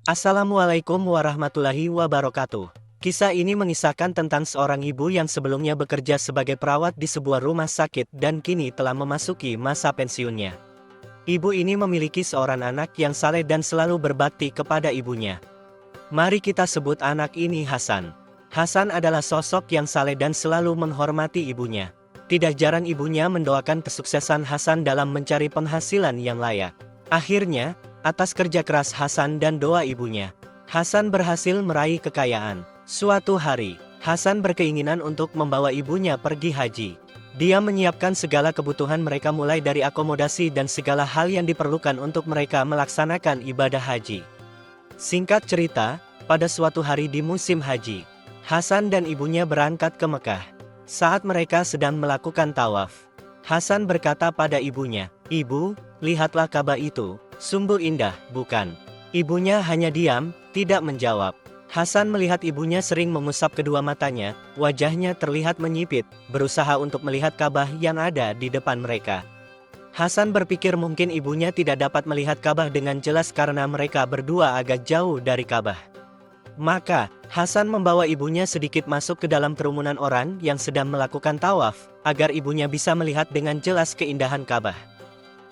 Assalamualaikum warahmatullahi wabarakatuh. Kisah ini mengisahkan tentang seorang ibu yang sebelumnya bekerja sebagai perawat di sebuah rumah sakit dan kini telah memasuki masa pensiunnya. Ibu ini memiliki seorang anak yang saleh dan selalu berbakti kepada ibunya. Mari kita sebut anak ini Hasan. Hasan adalah sosok yang saleh dan selalu menghormati ibunya. Tidak jarang ibunya mendoakan kesuksesan Hasan dalam mencari penghasilan yang layak. Akhirnya, atas kerja keras Hasan dan doa ibunya, Hasan berhasil meraih kekayaan. Suatu hari, Hasan berkeinginan untuk membawa ibunya pergi haji. Dia menyiapkan segala kebutuhan mereka mulai dari akomodasi dan segala hal yang diperlukan untuk mereka melaksanakan ibadah haji. Singkat cerita, pada suatu hari di musim haji, Hasan dan ibunya berangkat ke Mekah. Saat mereka sedang melakukan tawaf, Hasan berkata pada ibunya, "Ibu, lihatlah Ka'bah itu, sungguh indah, bukan?" Ibunya hanya diam, tidak menjawab. Hasan melihat ibunya sering mengusap kedua matanya, wajahnya terlihat menyipit, berusaha untuk melihat Ka'bah yang ada di depan mereka. Hasan berpikir mungkin ibunya tidak dapat melihat Ka'bah dengan jelas karena mereka berdua agak jauh dari Ka'bah. Maka, Hasan membawa ibunya sedikit masuk ke dalam kerumunan orang yang sedang melakukan tawaf, agar ibunya bisa melihat dengan jelas keindahan Ka'bah.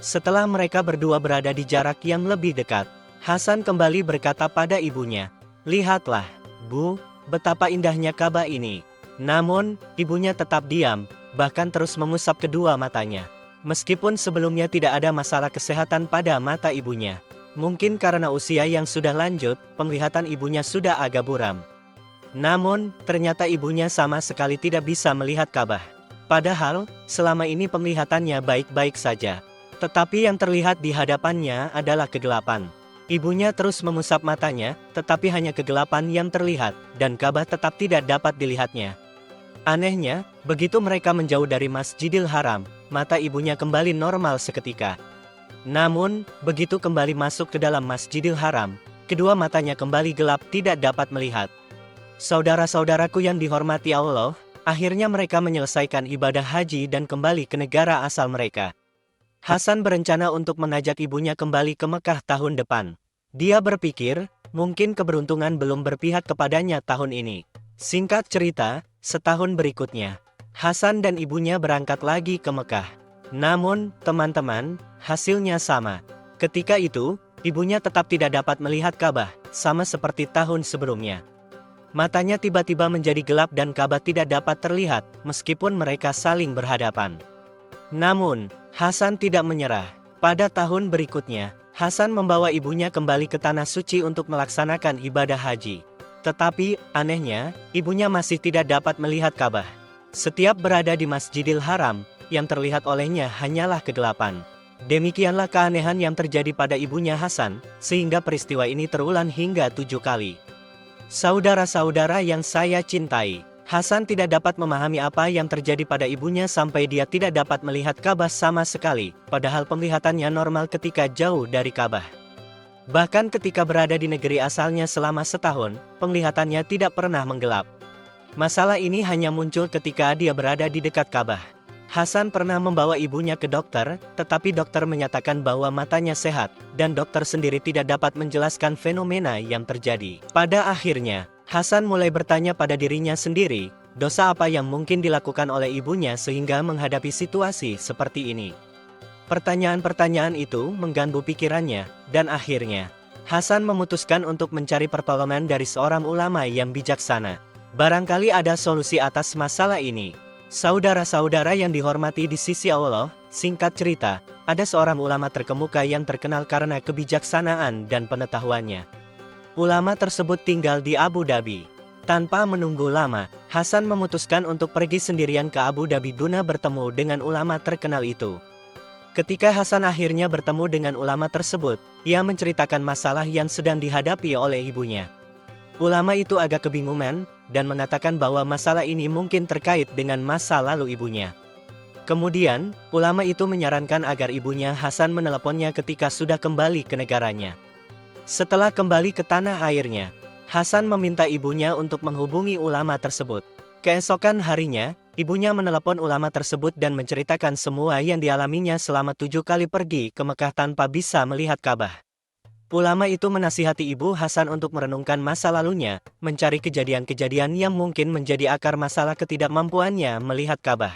Setelah mereka berdua berada di jarak yang lebih dekat, Hasan kembali berkata pada ibunya, "Lihatlah, Bu, betapa indahnya Ka'bah ini." Namun, ibunya tetap diam, bahkan terus mengusap kedua matanya. Meskipun sebelumnya tidak ada masalah kesehatan pada mata ibunya. Mungkin karena usia yang sudah lanjut, penglihatan ibunya sudah agak buram. Namun, ternyata ibunya sama sekali tidak bisa melihat Ka'bah. Padahal, selama ini penglihatannya baik-baik saja. Tetapi yang terlihat di hadapannya adalah kegelapan. Ibunya terus mengusap matanya, tetapi hanya kegelapan yang terlihat, dan Ka'bah tetap tidak dapat dilihatnya. Anehnya, begitu mereka menjauh dari Masjidil Haram, mata ibunya kembali normal seketika. Namun, begitu kembali masuk ke dalam Masjidil Haram, kedua matanya kembali gelap tidak dapat melihat. Saudara-saudaraku yang dihormati Allah, akhirnya mereka menyelesaikan ibadah haji dan kembali ke negara asal mereka. Hasan berencana untuk mengajak ibunya kembali ke Mekah tahun depan. Dia berpikir, mungkin keberuntungan belum berpihak kepadanya tahun ini. Singkat cerita, setahun berikutnya, Hasan dan ibunya berangkat lagi ke Mekah. Namun, teman-teman, hasilnya sama. Ketika itu, ibunya tetap tidak dapat melihat Ka'bah, sama seperti tahun sebelumnya. Matanya tiba-tiba menjadi gelap dan Ka'bah tidak dapat terlihat, meskipun mereka saling berhadapan. Namun, Hasan tidak menyerah. Pada tahun berikutnya, Hasan membawa ibunya kembali ke Tanah Suci untuk melaksanakan ibadah haji. Tetapi, anehnya, ibunya masih tidak dapat melihat Ka'bah. Setiap berada di Masjidil Haram, yang terlihat olehnya hanyalah kegelapan. Demikianlah keanehan yang terjadi pada ibunya Hasan, sehingga peristiwa ini terulang hingga 7 kali. Saudara-saudara yang saya cintai, Hasan tidak dapat memahami apa yang terjadi pada ibunya sampai dia tidak dapat melihat Ka'bah sama sekali, padahal penglihatannya normal ketika jauh dari Ka'bah. Bahkan ketika berada di negeri asalnya selama setahun, penglihatannya tidak pernah menggelap. Masalah ini hanya muncul ketika dia berada di dekat Ka'bah. Hasan pernah membawa ibunya ke dokter, tetapi dokter menyatakan bahwa matanya sehat, dan dokter sendiri tidak dapat menjelaskan fenomena yang terjadi. Pada akhirnya, Hasan mulai bertanya pada dirinya sendiri, dosa apa yang mungkin dilakukan oleh ibunya sehingga menghadapi situasi seperti ini. Pertanyaan-pertanyaan itu mengganggu pikirannya, dan akhirnya, Hasan memutuskan untuk mencari pertolongan dari seorang ulama yang bijaksana. Barangkali ada solusi atas masalah ini. Saudara-saudara yang dihormati di sisi Allah, singkat cerita, ada seorang ulama terkemuka yang terkenal karena kebijaksanaan dan pengetahuannya. Ulama tersebut tinggal di Abu Dhabi. Tanpa menunggu lama, Hasan memutuskan untuk pergi sendirian ke Abu Dhabi guna bertemu dengan ulama terkenal itu. Ketika Hasan akhirnya bertemu dengan ulama tersebut, ia menceritakan masalah yang sedang dihadapi oleh ibunya. Ulama itu agak kebingungan, dan mengatakan bahwa masalah ini mungkin terkait dengan masa lalu ibunya. Kemudian, ulama itu menyarankan agar ibunya Hasan meneleponnya ketika sudah kembali ke negaranya. Setelah kembali ke tanah airnya, Hasan meminta ibunya untuk menghubungi ulama tersebut. Keesokan harinya, ibunya menelepon ulama tersebut dan menceritakan semua yang dialaminya selama 7 kali pergi ke Mekah tanpa bisa melihat Ka'bah. Ulama itu menasihati Ibu Hasan untuk merenungkan masa lalunya, mencari kejadian-kejadian yang mungkin menjadi akar masalah ketidakmampuannya melihat Ka'bah.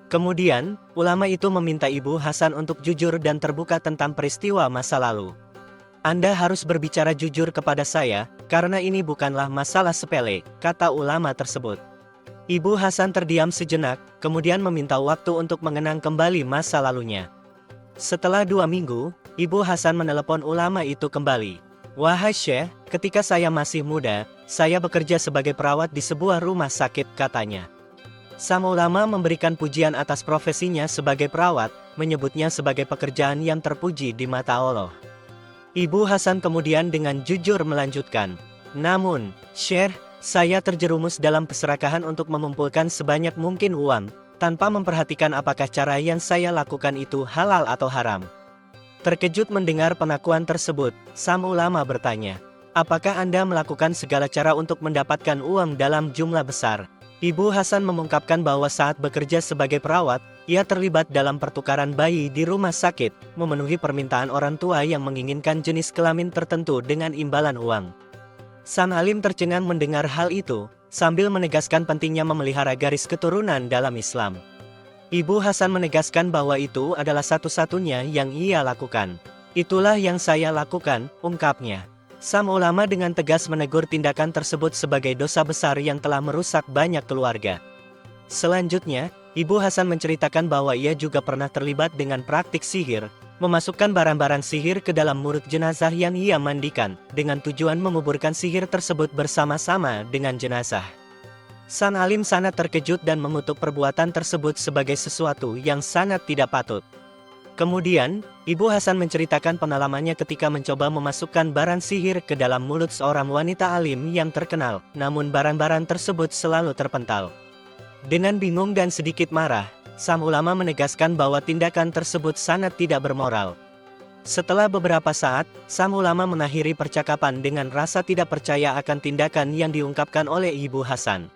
Kemudian, ulama itu meminta Ibu Hasan untuk jujur dan terbuka tentang peristiwa masa lalu. Anda harus berbicara jujur kepada saya, karena ini bukanlah masalah sepele, kata ulama tersebut. Ibu Hasan terdiam sejenak, kemudian meminta waktu untuk mengenang kembali masa lalunya. Setelah 2 minggu, Ibu Hasan menelepon ulama itu kembali. "Wahai Syekh, ketika saya masih muda, saya bekerja sebagai perawat di sebuah rumah sakit," katanya. Sang ulama memberikan pujian atas profesinya sebagai perawat, menyebutnya sebagai pekerjaan yang terpuji di mata Allah. Ibu Hasan kemudian dengan jujur melanjutkan, "Namun, Syekh, saya terjerumus dalam keserakahan untuk mengumpulkan sebanyak mungkin uang, tanpa memperhatikan apakah cara yang saya lakukan itu halal atau haram." Terkejut mendengar pengakuan tersebut, sang ulama bertanya, "Apakah Anda melakukan segala cara untuk mendapatkan uang dalam jumlah besar?" Ibu Hasan mengungkapkan bahwa saat bekerja sebagai perawat, ia terlibat dalam pertukaran bayi di rumah sakit, memenuhi permintaan orang tua yang menginginkan jenis kelamin tertentu dengan imbalan uang. Sang alim tercengang mendengar hal itu, sambil menegaskan pentingnya memelihara garis keturunan dalam Islam. Ibu Hasan menegaskan bahwa itu adalah satu-satunya yang ia lakukan. "Itulah yang saya lakukan," ungkapnya. Sang ulama dengan tegas menegur tindakan tersebut sebagai dosa besar yang telah merusak banyak keluarga. Selanjutnya, Ibu Hasan menceritakan bahwa ia juga pernah terlibat dengan praktik sihir, memasukkan barang-barang sihir ke dalam mulut jenazah yang ia mandikan, dengan tujuan menguburkan sihir tersebut bersama-sama dengan jenazah. Sang alim sangat terkejut dan mengutuk perbuatan tersebut sebagai sesuatu yang sangat tidak patut. Kemudian, Ibu Hasan menceritakan pengalamannya ketika mencoba memasukkan barang sihir ke dalam mulut seorang wanita alim yang terkenal, namun barang-barang tersebut selalu terpental. Dengan bingung dan sedikit marah, sang ulama menegaskan bahwa tindakan tersebut sangat tidak bermoral. Setelah beberapa saat, sang ulama mengakhiri percakapan dengan rasa tidak percaya akan tindakan yang diungkapkan oleh Ibu Hasan.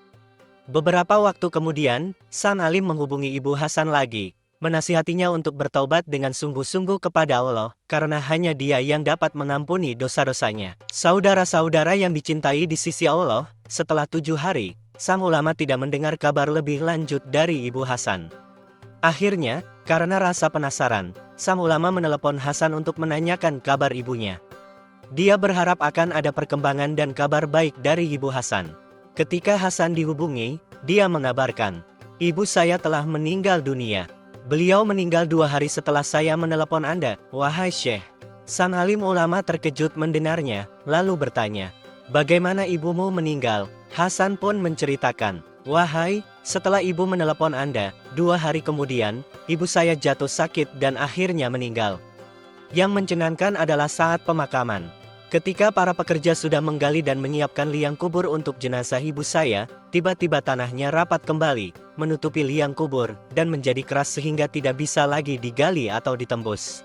Beberapa waktu kemudian, sang alim menghubungi Ibu Hasan lagi, menasihatinya untuk bertaubat dengan sungguh-sungguh kepada Allah, karena hanya Dia yang dapat mengampuni dosa-dosanya. Saudara-saudara yang dicintai di sisi Allah, setelah 7 hari, sang ulama tidak mendengar kabar lebih lanjut dari Ibu Hasan. Akhirnya, karena rasa penasaran, sang ulama menelepon Hasan untuk menanyakan kabar ibunya. Dia berharap akan ada perkembangan dan kabar baik dari Ibu Hasan. Ketika Hasan dihubungi, dia mengabarkan, "Ibu saya telah meninggal dunia. Beliau meninggal 2 hari setelah saya menelepon Anda, wahai Syekh." Sang alim ulama terkejut mendengarnya, lalu bertanya, "Bagaimana ibumu meninggal?" Hasan pun menceritakan, "Wahai, setelah ibu menelepon Anda, 2 hari kemudian, ibu saya jatuh sakit dan akhirnya meninggal." Yang mencenangkan adalah saat pemakaman. Ketika para pekerja sudah menggali dan menyiapkan liang kubur untuk jenazah ibu saya, tiba-tiba tanahnya rapat kembali, menutupi liang kubur, dan menjadi keras sehingga tidak bisa lagi digali atau ditembus.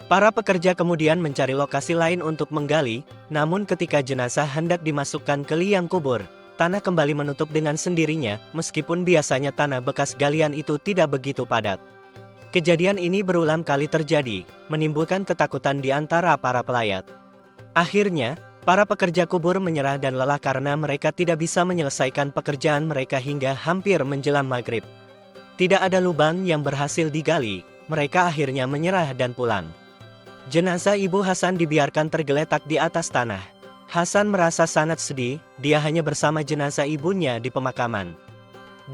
Para pekerja kemudian mencari lokasi lain untuk menggali, namun ketika jenazah hendak dimasukkan ke liang kubur, tanah kembali menutup dengan sendirinya, meskipun biasanya tanah bekas galian itu tidak begitu padat. Kejadian ini berulang kali terjadi, menimbulkan ketakutan di antara para pelayat. Akhirnya, para pekerja kubur menyerah dan lelah karena mereka tidak bisa menyelesaikan pekerjaan mereka hingga hampir menjelang maghrib. Tidak ada lubang yang berhasil digali, mereka akhirnya menyerah dan pulang. Jenazah Ibu Hasan dibiarkan tergeletak di atas tanah. Hasan merasa sangat sedih, dia hanya bersama jenazah ibunya di pemakaman.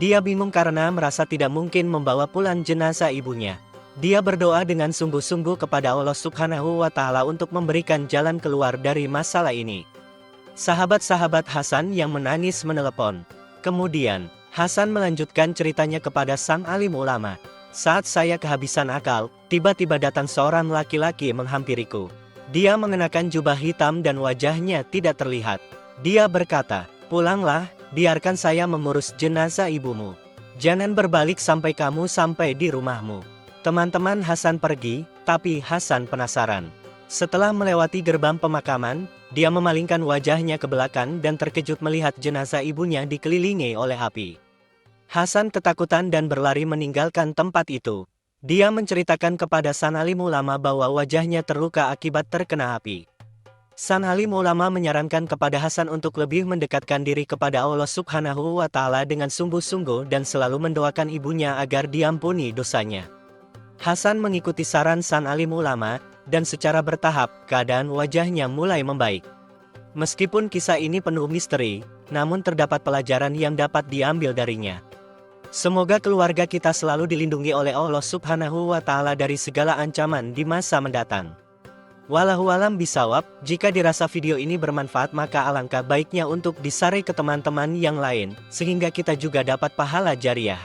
Dia bingung karena merasa tidak mungkin membawa pulang jenazah ibunya. Dia berdoa dengan sungguh-sungguh kepada Allah Subhanahu wa Ta'ala untuk memberikan jalan keluar dari masalah ini. Sahabat-sahabat Hasan yang menangis menelepon. Kemudian, Hasan melanjutkan ceritanya kepada sang alim ulama. "Saat saya kehabisan akal, tiba-tiba datang seorang laki-laki menghampiriku. Dia mengenakan jubah hitam dan wajahnya tidak terlihat. Dia berkata, 'Pulanglah, biarkan saya mengurus jenazah ibumu. Jangan berbalik sampai kamu sampai di rumahmu.' Teman-teman Hasan pergi, tapi Hasan penasaran. Setelah melewati gerbang pemakaman, dia memalingkan wajahnya ke belakang dan terkejut melihat jenazah ibunya dikelilingi oleh api. Hasan ketakutan dan berlari meninggalkan tempat itu. Dia menceritakan kepada sang alim ulama bahwa wajahnya terluka akibat terkena api. San alim ulama menyarankan kepada Hasan untuk lebih mendekatkan diri kepada Allah Subhanahu wa Ta'ala dengan sungguh-sungguh dan selalu mendoakan ibunya agar diampuni dosanya. Hasan mengikuti saran San alim ulama, dan secara bertahap, keadaan wajahnya mulai membaik. Meskipun kisah ini penuh misteri, namun terdapat pelajaran yang dapat diambil darinya. Semoga keluarga kita selalu dilindungi oleh Allah Subhanahu wa Ta'ala dari segala ancaman di masa mendatang. Wallahu alam bisawab, jika dirasa video ini bermanfaat maka alangkah baiknya untuk di-share ke teman-teman yang lain, sehingga kita juga dapat pahala jariah.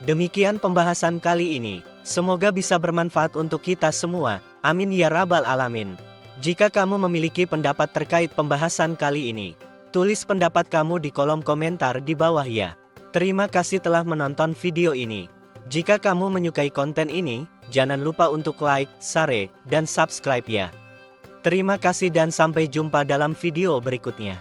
Demikian pembahasan kali ini, semoga bisa bermanfaat untuk kita semua, amin ya rabbal alamin. Jika kamu memiliki pendapat terkait pembahasan kali ini, tulis pendapat kamu di kolom komentar di bawah ya. Terima kasih telah menonton video ini. Jika kamu menyukai konten ini, jangan lupa untuk like, share, dan subscribe ya. Terima kasih dan sampai jumpa dalam video berikutnya.